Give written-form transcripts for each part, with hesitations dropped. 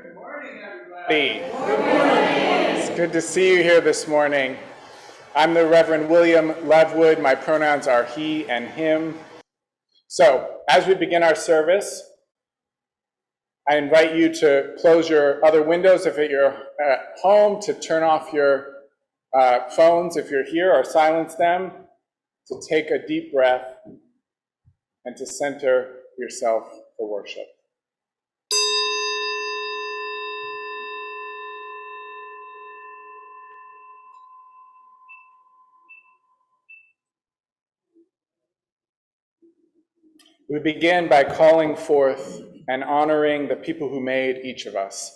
Good morning, everybody. Good morning. It's good to see you here this morning. I'm the Reverend William Levwood. My pronouns are he and him. So, as we begin our service, I invite you to close your other windows if you're at home, to turn off your phones if you're here, or silence them, to take a deep breath, and to center yourself for worship. We begin by calling forth and honoring the people who made each of us,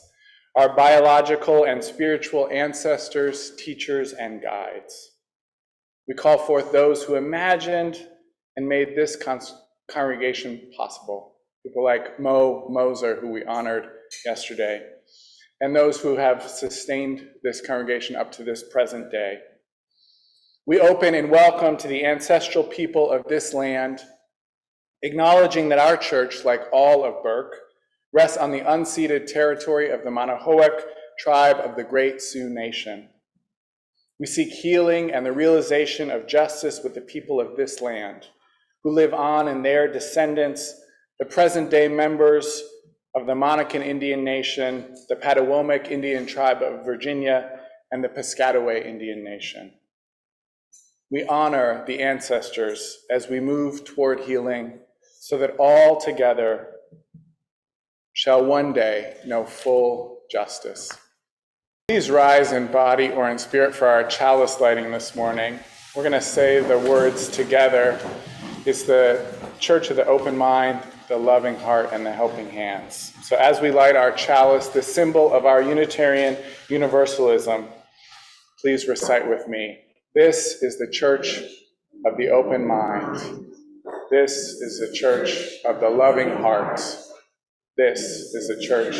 our biological and spiritual ancestors, teachers, and guides. We call forth those who imagined and made this congregation possible, people like Mo Moser, who we honored yesterday, and those who have sustained this congregation up to this present day. We open in welcome to the ancestral people of this land, acknowledging that our church, like all of Burke, rests on the unceded territory of the Manahoac tribe of the Great Sioux Nation. We seek healing and the realization of justice with the people of this land, who live on in their descendants, the present-day members of the Monacan Indian Nation, the Patawomic Indian Tribe of Virginia, and the Piscataway Indian Nation. We honor the ancestors as we move toward healing, so that all together shall one day know full justice. Please rise in body or in spirit for our chalice lighting this morning. We're going to say the words together. It's the Church of the Open Mind, the Loving Heart, and the Helping Hands. So as we light our chalice, the symbol of our Unitarian Universalism, please recite with me. This is the Church of the Open Mind. This is the Church of the Loving Heart. This is the Church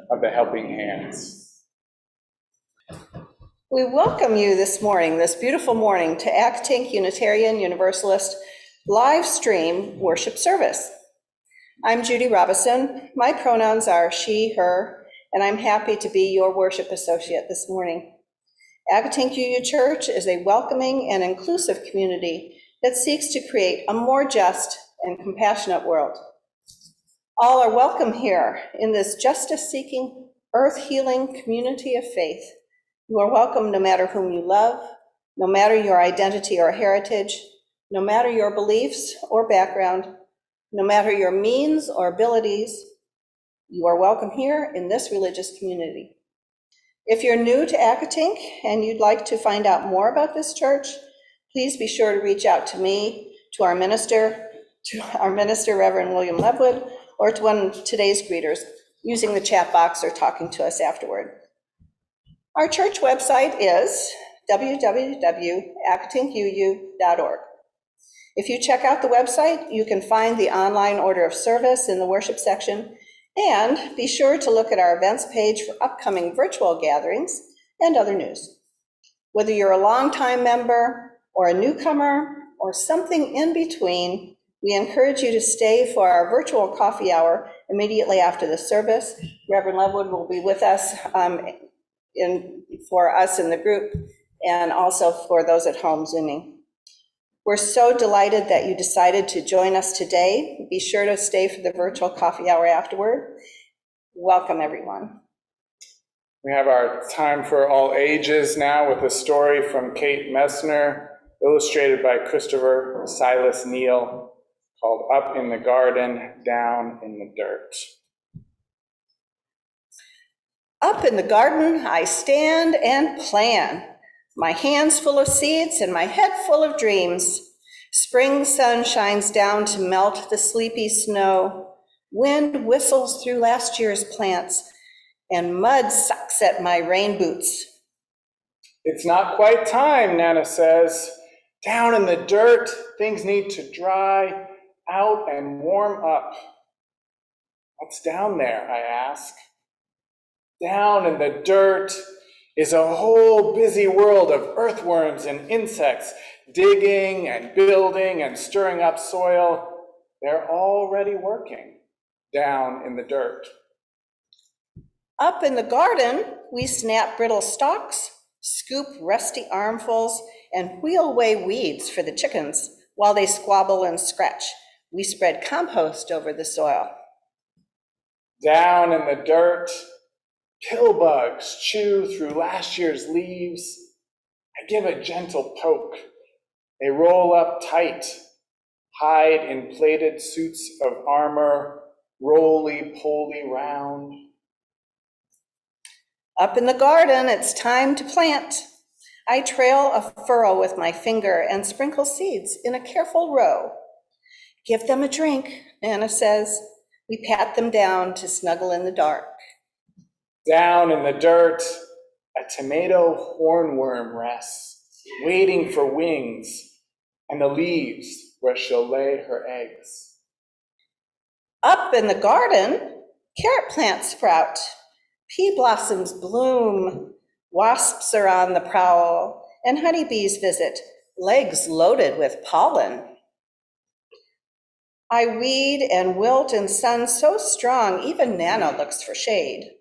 of the Helping Hands. We welcome you this morning, this beautiful morning, to Accotink Unitarian Universalist live stream worship service. I'm Judy Robison. My pronouns are she, her, and I'm happy to be your worship associate this morning. Accotink UU Church is a welcoming and inclusive community that seeks to create a more just and compassionate world. All are welcome here in this justice-seeking, earth-healing community of faith. You are welcome no matter whom you love, no matter your identity or heritage, no matter your beliefs or background, no matter your means or abilities. You are welcome here in this religious community. If you're new to Accotink and you'd like to find out more about this church, please be sure to reach out to me, to our minister, Reverend William Levwood, or to one of today's greeters using the chat box or talking to us afterward. Our church website is www.accotinkuu.org. If you check out the website, you can find the online order of service in the worship section, and be sure to look at our events page for upcoming virtual gatherings and other news. Whether you're a longtime member or a newcomer or something in between, we encourage you to stay for our virtual coffee hour immediately after the service. Reverend Levwood will be with us for us in the group, and also for those at home Zooming. We're so delighted that you decided to join us today. Be sure to stay for the virtual coffee hour afterward. Welcome, everyone. We have our time for all ages now with a story from Kate Messner, illustrated by Christopher Silas Neal, called Up in the Garden, Down in the Dirt. Up in the garden, I stand and plan, my hands full of seeds and my head full of dreams. Spring sun shines down to melt the sleepy snow. Wind whistles through last year's plants, and mud sucks at my rain boots. It's not quite time, Nana says. Down in the dirt, things need to dry out and warm up. What's down there, I ask. Down in the dirt is a whole busy world of earthworms and insects, digging and building and stirring up soil. They're already working down in the dirt. Up in the garden, we snap brittle stalks, scoop rusty armfuls, and wheel away weeds for the chickens while they squabble and scratch. We spread compost over the soil. Down in the dirt, pill bugs chew through last year's leaves. I give a gentle poke. They roll up tight, hide in plated suits of armor, roly-poly round. Up in the garden, it's time to plant. I trail a furrow with my finger and sprinkle seeds in a careful row. Give them a drink, Nana says. We pat them down to snuggle in the dark. Down in the dirt, a tomato hornworm rests, waiting for wings, and the leaves where she'll lay her eggs. Up in the garden, carrot plants sprout. Pea blossoms bloom. Wasps are on the prowl, and honeybees visit, legs loaded with pollen. I weed and wilt in sun so strong, even Nana looks for shade.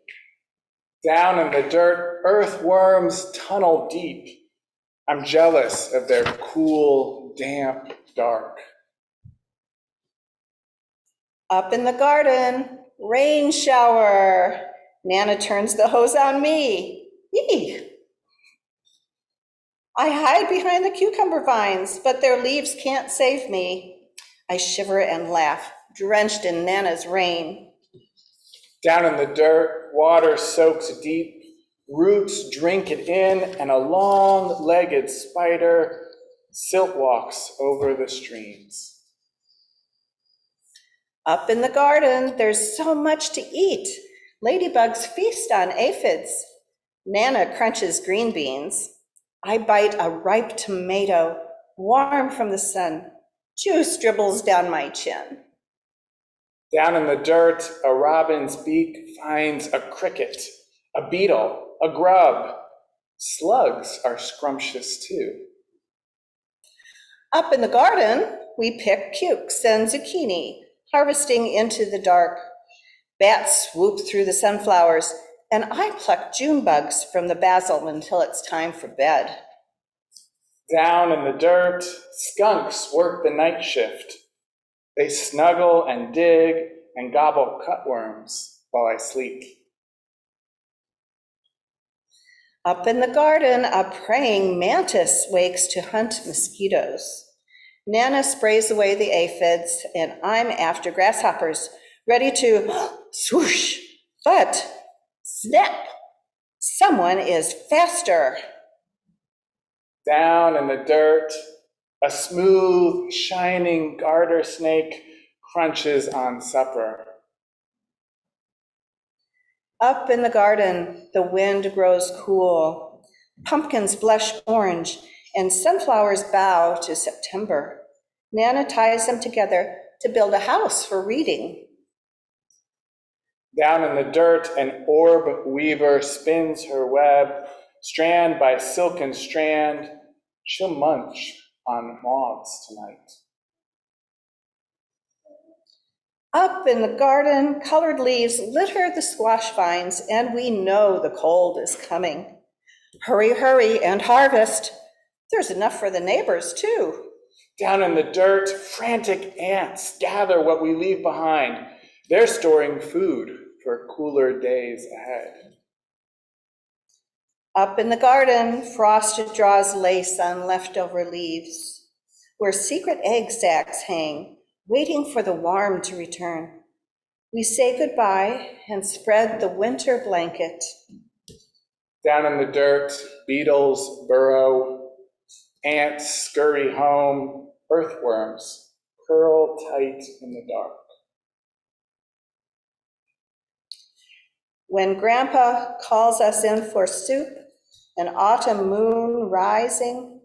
Down in the dirt, earthworms tunnel deep. I'm jealous of their cool, damp dark. Up in the garden, rain shower. Nana turns the hose on me. Eee! I hide behind the cucumber vines, but their leaves can't save me. I shiver and laugh, drenched in Nana's rain. Down in the dirt, water soaks deep. Roots drink it in, and a long-legged spider silt walks over the streams. Up in the garden, there's so much to eat. Ladybugs feast on aphids. Nana crunches green beans. I bite a ripe tomato, warm from the sun. Juice dribbles down my chin. Down in the dirt, a robin's beak finds a cricket, a beetle, a grub. Slugs are scrumptious too. Up in the garden, we pick cukes and zucchini, harvesting into the dark. Bats swoop through the sunflowers, and I pluck June bugs from the basil until it's time for bed. Down in the dirt, skunks work the night shift. They snuggle and dig and gobble cutworms while I sleep. Up in the garden, a praying mantis wakes to hunt mosquitoes. Nana sprays away the aphids, and I'm after grasshoppers, ready to swoosh, but snap! Someone is faster. Down in the dirt, a smooth, shining garter snake crunches on supper. Up in the garden, the wind grows cool. Pumpkins blush orange, and sunflowers bow to September. Nana ties them together to build a house for reading. Down in the dirt, an orb weaver spins her web, strand by silken strand. She'll munch on moths tonight. Up in the garden, colored leaves litter the squash vines, and we know the cold is coming. Hurry, hurry, and harvest. There's enough for the neighbors, too. Down in the dirt, frantic ants gather what we leave behind. They're storing food for cooler days ahead. Up in the garden, frost draws lace on leftover leaves, where secret egg sacs hang, waiting for the warm to return. We say goodbye and spread the winter blanket. Down in the dirt, beetles burrow, ants scurry home, earthworms curl tight in the dark. When Grandpa calls us in for soup, an autumn moon rising,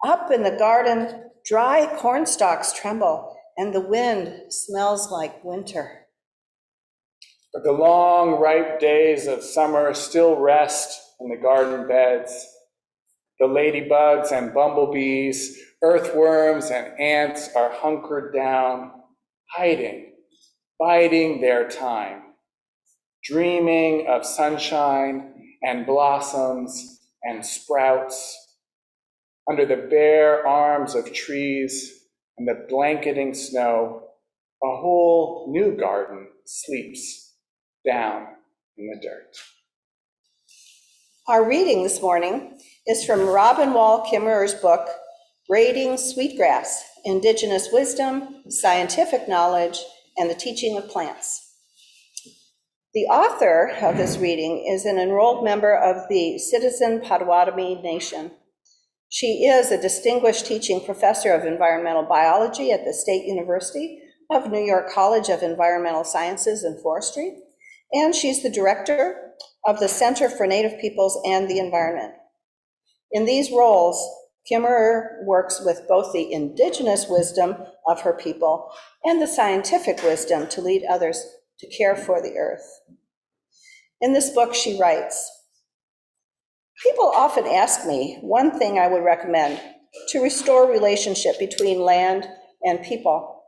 up in the garden, dry corn stalks tremble, and the wind smells like winter. But the long, ripe days of summer still rest in the garden beds. The ladybugs and bumblebees, earthworms and ants are hunkered down, hiding, biding their time. dreaming of sunshine and blossoms and sprouts. Under the bare arms of trees and the blanketing snow, a whole new garden sleeps down in the dirt. Our reading this morning is from Robin Wall Kimmerer's book, Braiding Sweetgrass: Indigenous Wisdom, Scientific Knowledge, and the Teaching of Plants. The author of this reading is an enrolled member of the Citizen Potawatomi Nation. She is a distinguished teaching professor of environmental biology at the State University of New York College of Environmental Sciences and Forestry, and she's the director of the Center for Native Peoples and the Environment. In these roles, Kimmerer works with both the indigenous wisdom of her people and the scientific wisdom to lead others to care for the earth. In this book, she writes, "People often ask me one thing I would recommend to restore relationship between land and people.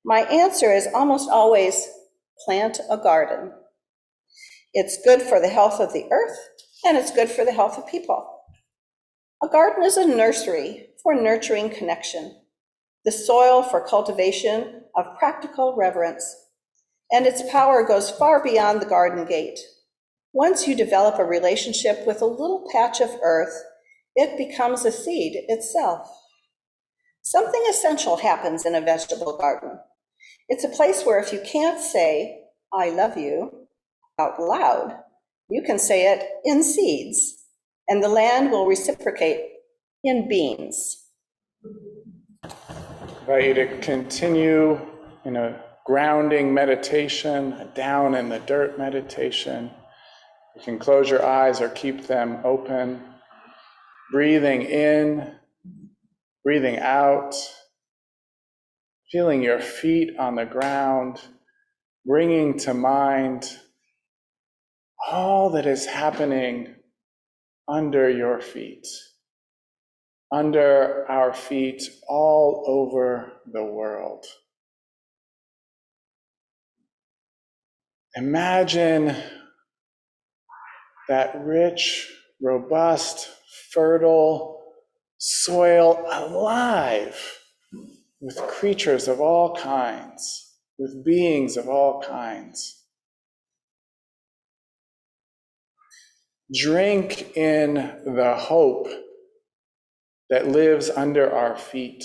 My answer is almost always plant a garden. It's good for the health of the earth, and it's good for the health of people. A garden is a nursery for nurturing connection, the soil for cultivation of practical reverence, and its power goes far beyond the garden gate. Once you develop a relationship with a little patch of earth, it becomes a seed itself. Something essential happens in a vegetable garden. It's a place where if you can't say, 'I love you,' out loud, you can say it in seeds, and the land will reciprocate in beans." I invite you to continue in a grounding meditation, a down in the dirt meditation. You can close your eyes or keep them open, breathing in, breathing out, feeling your feet on the ground, bringing to mind all that is happening under your feet, under our feet, all over the world. Imagine that rich, robust, fertile soil alive with creatures of all kinds, with beings of all kinds. Drink in the hope that lives under our feet,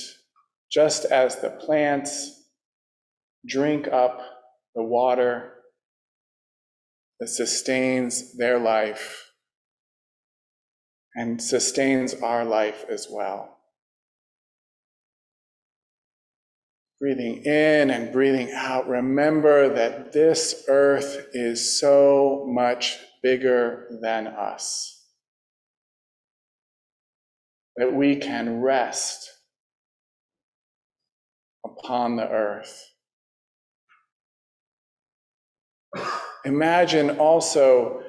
just as the plants drink up the water that sustains their life and sustains our life as well. Breathing in and breathing out, remember that this earth is so much bigger than us, that we can rest upon the earth. Imagine also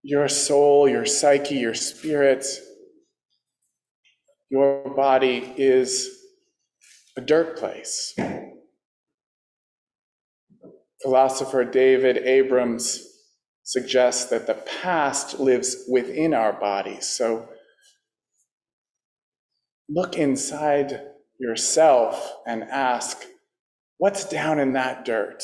your soul, your psyche, your spirit, your body is a dirt place. Philosopher David Abrams suggests that the past lives within our bodies. So look inside yourself and ask, what's down in that dirt?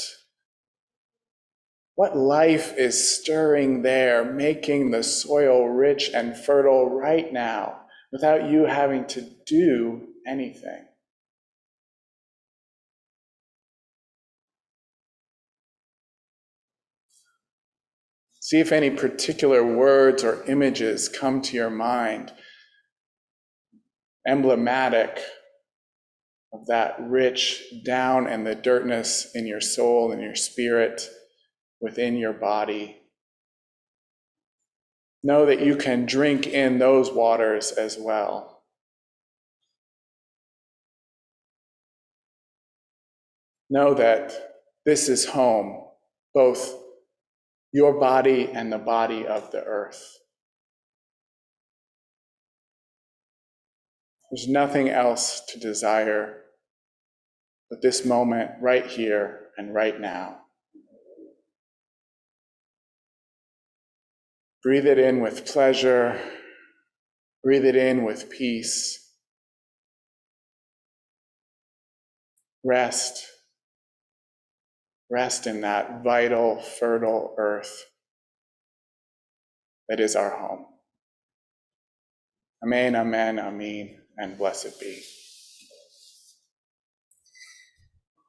What life is stirring there, making the soil rich and fertile right now without you having to do anything? See if any particular words or images come to your mind, emblematic of that rich down and the dirtness in your soul and your spirit within your body. Know that you can drink in those waters as well. Know that this is home, both your body and the body of the earth. There's nothing else to desire but this moment right here and right now. Breathe it in with pleasure. Breathe it in with peace. Rest. Rest in that vital, fertile earth that is our home. Amen, amen, amen, and blessed be.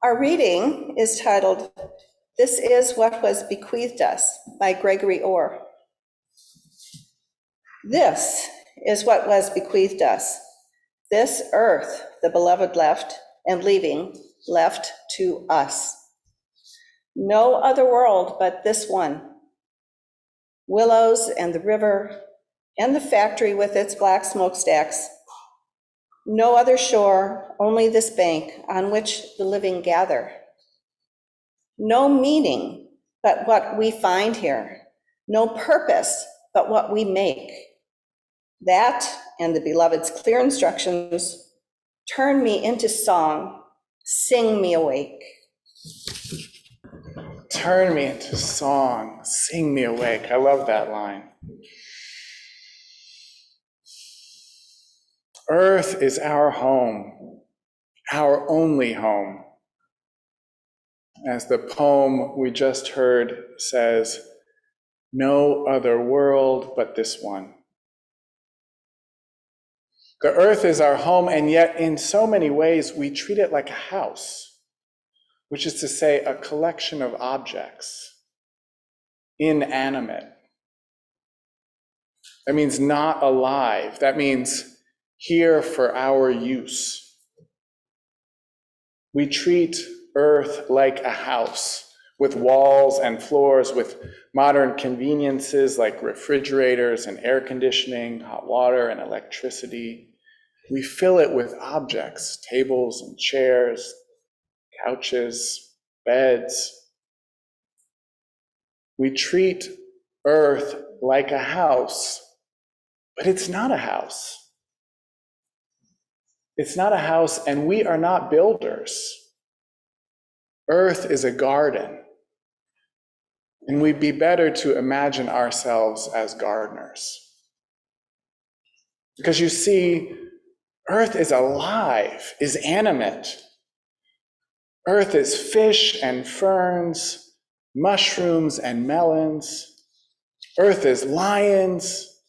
Our reading is titled, "This is What Was Bequeathed Us" by Gregory Orr. This is what was bequeathed us. This earth the beloved left, and leaving, left to us. No other world but this one. Willows and the river, and the factory with its black smokestacks. No other shore, only this bank on which the living gather. No meaning but what we find here. No purpose but what we make. That and the beloved's clear instructions turn me into song, sing me awake. Turn me into song, sing me awake. I love that line. Earth is our home, our only home. As the poem we just heard says, no other world but this one. The earth is our home, and yet in so many ways we treat it like a house, which is to say a collection of objects, inanimate. That means not alive. That means here for our use. We treat earth like a house, with walls and floors, with modern conveniences like refrigerators and air conditioning, hot water and electricity. We fill it with objects, tables and chairs, couches, beds. We treat earth like a house, but it's not a house. It's not a house, and we are not builders. Earth is a garden, and we'd be better to imagine ourselves as gardeners. Because you see, earth is alive, is animate. Earth is fish and ferns, mushrooms and melons. Earth is lions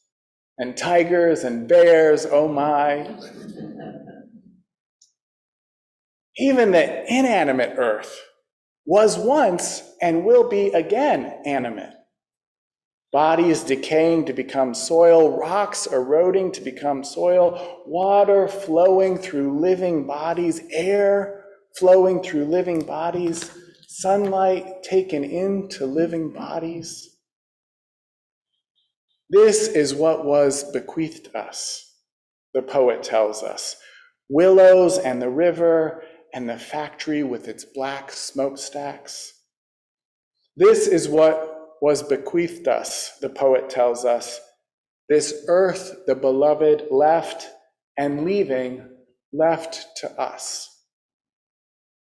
and tigers and bears, oh my. Even the inanimate earth was once and will be again animate. Bodies decaying to become soil, rocks eroding to become soil, water flowing through living bodies, air flowing through living bodies, sunlight taken into living bodies. This is what was bequeathed us, the poet tells us. Willows and the river and the factory with its black smokestacks. This is what was bequeathed us, the poet tells us. This earth the beloved left, and leaving, left to us.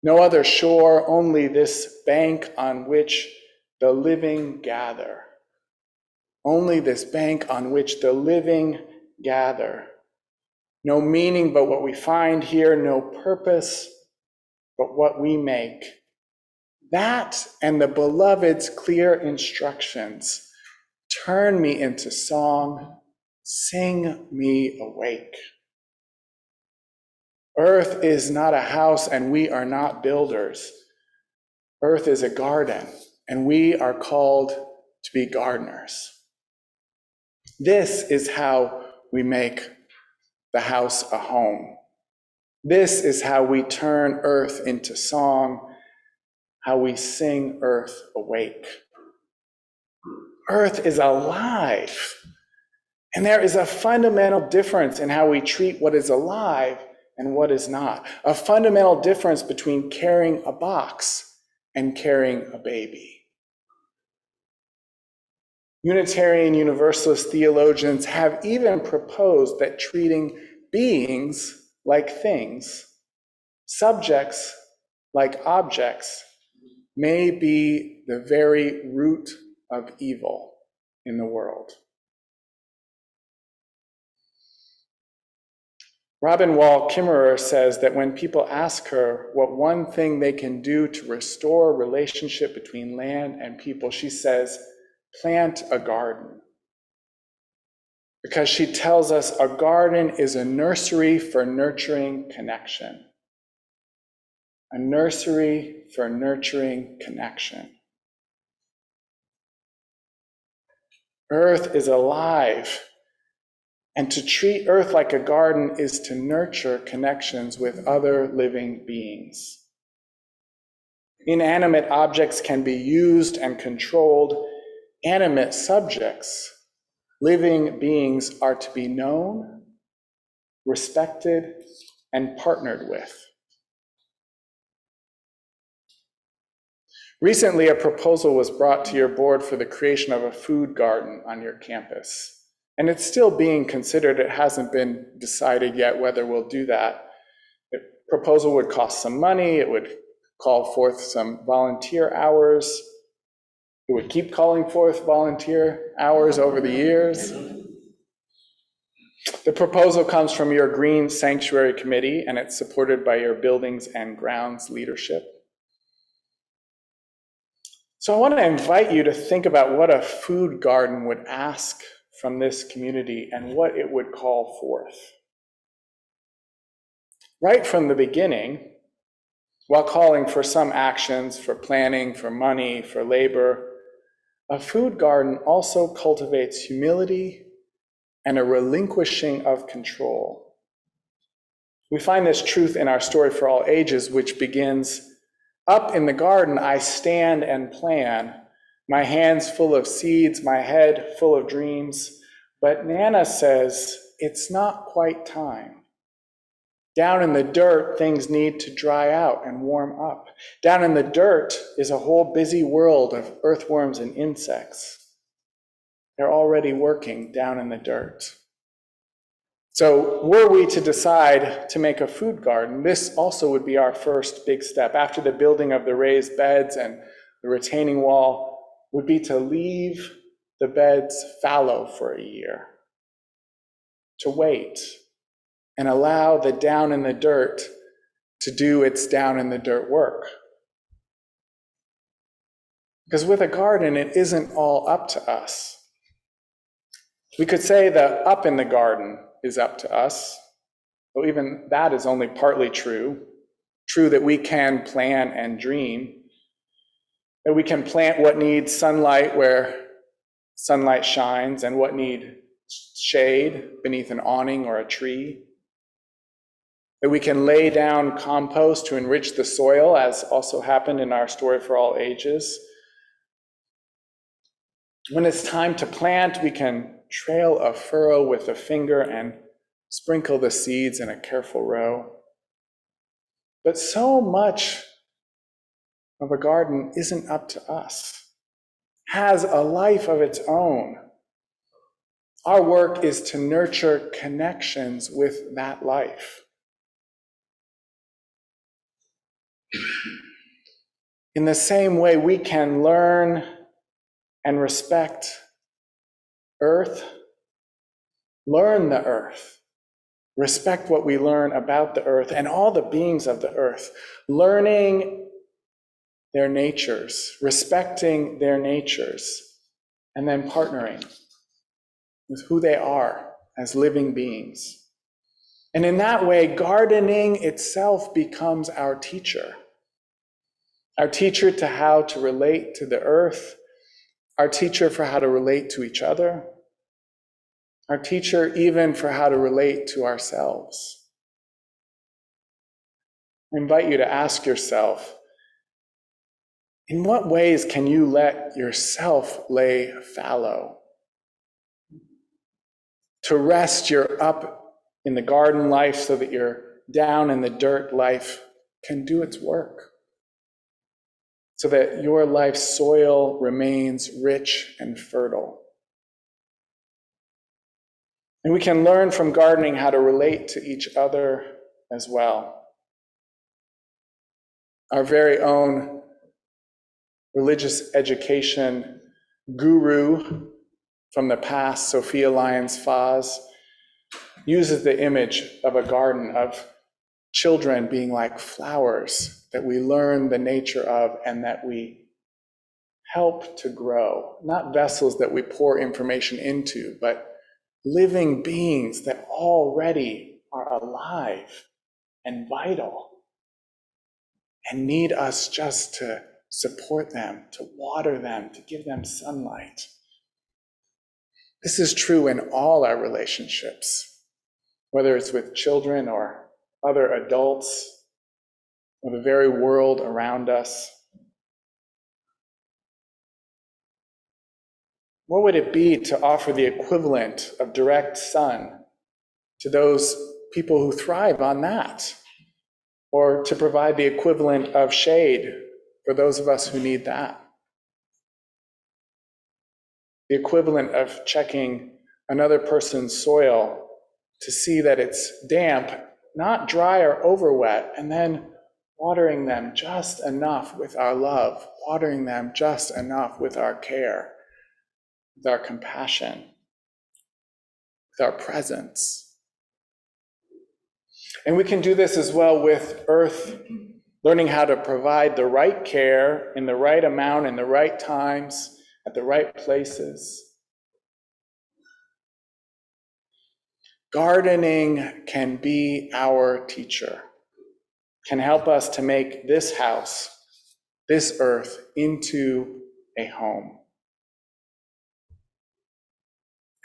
No other shore, only this bank on which the living gather. Only this bank on which the living gather. No meaning but what we find here, no purpose but what we make. That and the beloved's clear instructions turn me into song, sing me awake. Earth is not a house, and we are not builders. Earth is a garden, and we are called to be gardeners. This is how we make the house a home. This is how we turn earth into song, how we sing earth awake. Earth is alive, and there is a fundamental difference in how we treat what is alive and what is not. A fundamental difference between carrying a box and carrying a baby. Unitarian Universalist theologians have even proposed that treating beings like things, subjects like objects, may be the very root of evil in the world. Robin Wall Kimmerer says that when people ask her what one thing they can do to restore relationship between land and people, she says, plant a garden. Because she tells us a garden is a nursery for nurturing connection. A nursery for nurturing connection. Earth is alive, and to treat Earth like a garden is to nurture connections with other living beings. Inanimate objects can be used and controlled. Animate subjects, living beings, are to be known, respected, and partnered with. Recently, a proposal was brought to your board for the creation of a food garden on your campus. And it's still being considered. It hasn't been decided yet whether we'll do that. The proposal would cost some money. It would call forth some volunteer hours. It would keep calling forth volunteer hours over the years. The proposal comes from your Green Sanctuary Committee, and it's supported by your Buildings and Grounds leadership. So I want to invite you to think about what a food garden would ask from this community and what it would call forth. Right from the beginning, while calling for some actions, for planning, for money, for labor, a food garden also cultivates humility and a relinquishing of control. We find this truth in our story for all ages, which begins, "Up in the garden I stand and plan, my hands full of seeds, my head full of dreams. But Nana says, it's not quite time. Down in the dirt, things need to dry out and warm up. Down in the dirt is a whole busy world of earthworms and insects. They're already working down in the dirt." So were we to decide to make a food garden, this also would be our first big step. After the building of the raised beds and the retaining wall, would be to leave the beds fallow for a year, to wait and allow the down in the dirt to do its down in the dirt work. Because with a garden, it isn't all up to us. We could say the up in the garden is up to us, though even that is only partly true. True that we can plan and dream, that we can plant what needs sunlight where sunlight shines and what need shade beneath an awning or a tree, that we can lay down compost to enrich the soil, as also happened in our story for all ages. When it's time to plant, we can trail a furrow with a finger and sprinkle the seeds in a careful row. But so much of a garden isn't up to us, has a life of its own. Our work is to nurture connections with that life. In the same way, we can learn and respect earth, learn the earth, respect what we learn about the earth and all the beings of the earth, learning their natures, respecting their natures, and then partnering with who they are as living beings. And in that way, gardening itself becomes our teacher to how to relate to the earth, our teacher for how to relate to each other, our teacher even for how to relate to ourselves. I invite you to ask yourself, in what ways can you let yourself lay fallow? To rest your up in the garden life so that your down in the dirt life can do its work, so that your life's soil remains rich and fertile. And we can learn from gardening how to relate to each other as well. Our very own religious education guru from the past, Sophia Lyons-Faz, uses the image of a garden of children being like flowers that we learn the nature of and that we help to grow, not vessels that we pour information into, but living beings that already are alive and vital and need us just to support them, to water them, to give them sunlight. This is true in all our relationships, whether it's with children or other adults or the very world around us. What would it be to offer the equivalent of direct sun to those people who thrive on that? Or to provide the equivalent of shade for those of us who need that? The equivalent of checking another person's soil to see that it's damp, not dry or over wet, and then watering them just enough with our love, watering them just enough with our care, with our compassion, with our presence. And we can do this as well with earth, learning how to provide the right care in the right amount, in the right times, at the right places. Gardening can be our teacher, can help us to make this house, this earth, into a home.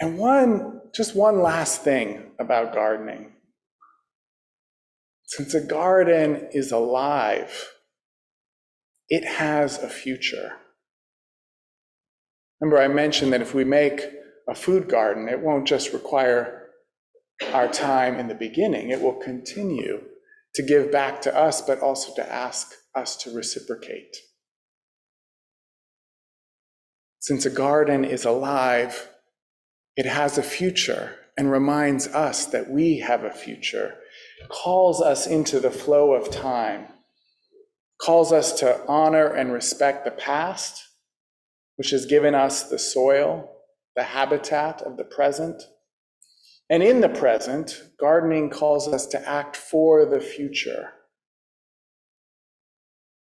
And just one last thing about gardening. Since a garden is alive, it has a future. Remember, I mentioned that if we make a food garden, it won't just require our time in the beginning. It will continue to give back to us, but also to ask us to reciprocate. Since a garden is alive, it has a future and reminds us that we have a future, calls us into the flow of time, calls us to honor and respect the past, which has given us the soil, the habitat of the present. And in the present, gardening calls us to act for the future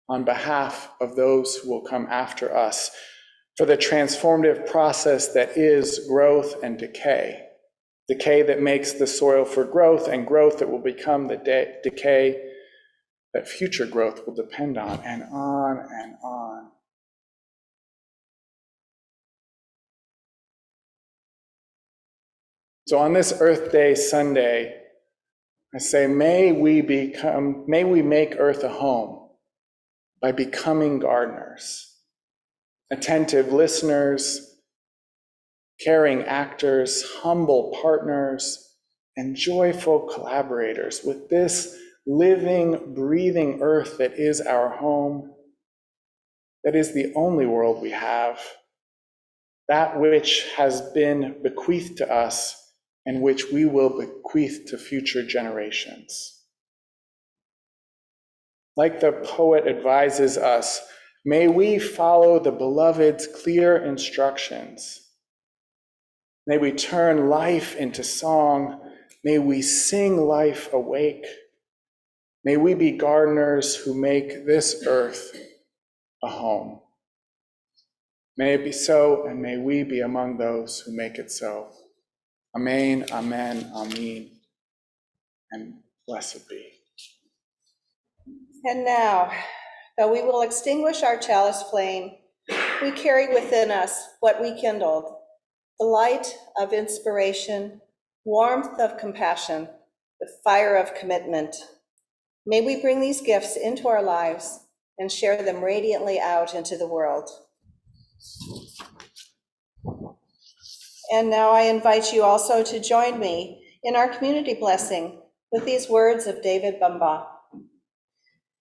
on behalf of those who will come after us, for the transformative process that is growth and decay. Decay that makes the soil for growth, and growth that will become the decay that future growth will depend on, and on and on. So on this Earth Day Sunday, I say, may we make Earth a home by becoming gardeners, attentive listeners, caring actors, humble partners, and joyful collaborators with this living, breathing earth that is our home, that is the only world we have, that which has been bequeathed to us and which we will bequeath to future generations. Like the poet advises us, may we follow the beloved's clear instructions. May we turn life into song. May we sing life awake. May we be gardeners who make this earth a home. May it be so, and may we be among those who make it so. Amen, amen, amen, and blessed be. And now, though we will extinguish our chalice flame, we carry within us what we kindled, the light of inspiration, warmth of compassion, the fire of commitment. May we bring these gifts into our lives and share them radiantly out into the world. And now I invite you also to join me in our community blessing with these words of David Bumbaugh.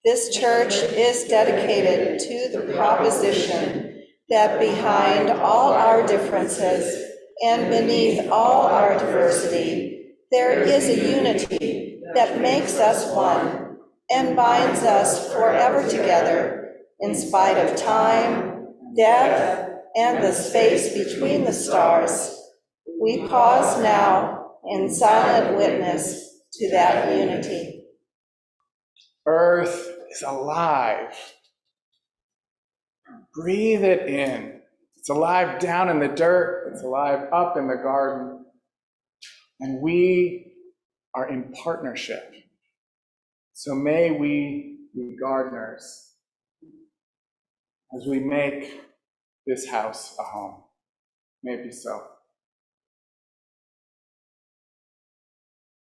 This church is dedicated to the proposition that behind all our differences and beneath all our diversity, there is a unity that makes us one and binds us forever together in spite of time, death, and the space between the stars. We pause now in silent witness to that unity. Earth is alive. Breathe it in. It's alive down in the dirt. It's alive up in the garden. And we are in partnership. So may we be gardeners as we make this house a home. May it be so.